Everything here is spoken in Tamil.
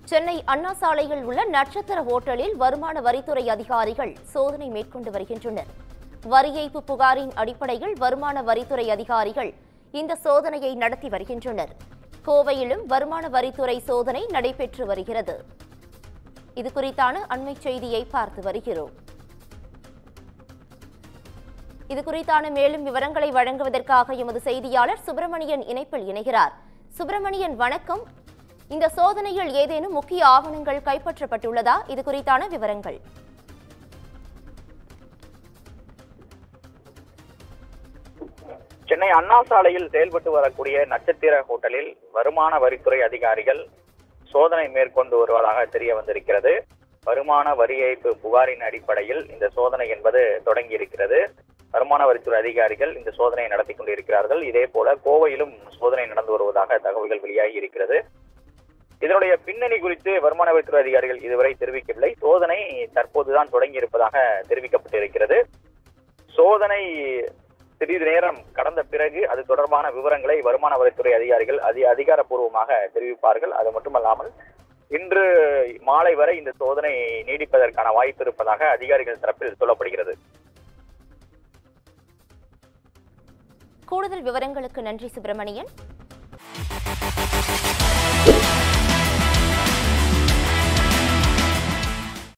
சென்னை அண்ணா சாலையில் உள்ள நட்சத்திர ஹோட்டலில் வருமான வரித்துறை அதிகாரிகள் சோதனை மேற்கொண்டு வருகின்றனர். வரி ஏய்ப்பு புகாரின் அடிப்படையில் வருமான வரித்துறை அதிகாரிகள் இந்த சோதனையை நடத்தி வருகின்றனர். கோவையிலும் வருமான வரித்துறை சோதனை நடைபெற்று வருகிறது. இதுகுறித்தான அண்மை செய்தியை பார்த்து வருகிறோம். இதுகுறித்தான மேலும் விவரங்களை வழங்குவதற்காக எமது செய்தியாளர் சுப்பிரமணியன் இணைப்பில் இணைகிறார். சுப்பிரமணியன், வணக்கம். இந்த சோதனையில் ஏதேனும் முக்கிய ஆவணங்கள் கைப்பற்றப்பட்டுள்ளதா? இது குறித்தான விவரங்கள். சென்னை அண்ணா சாலையில் செயல்பட்டு வரக்கூடிய நட்சத்திர ஹோட்டலில் வருமான வரித்துறை அதிகாரிகள் சோதனை மேற்கொண்டு வருவதாக தெரிய வந்திருக்கிறது. வருமான வரி ஏய்ப்பு புகாரின் அடிப்படையில் இந்த சோதனை என்பது தொடங்கி இருக்கிறது. வருமான வரித்துறை அதிகாரிகள் இந்த சோதனையை நடத்தி கொண்டிருக்கிறார்கள். இதே போல கோவையிலும் சோதனை நடந்து வருவதாக தகவல்கள் வெளியாகி இருக்கிறது. இதனுடைய பின்னணி குறித்து வருமான வரித்துறை அதிகாரிகள் இதுவரை தெரிவிக்கவில்லை. சோதனை தற்போதுதான் தொடங்கி இருப்பதாக தெரிவிக்கப்பட்டிருக்கிறது. சோதனை சிறிது நேரம் கடந்த பிறகு அது தொடர்பான விவரங்களை வருமான வரித்துறை அதிகாரிகள் அதிகாரப்பூர்வமாக தெரிவிப்பார்கள். அது மட்டுமல்லாமல் இன்று மாலை வரை இந்த சோதனை நீடிப்பதற்கான வாய்ப்பு இருப்பதாக அதிகாரிகள் தரப்பில் சொல்லப்படுகிறது. கூடுதல் விவரங்களுக்கு நன்றி சுப்பிரமணியன்.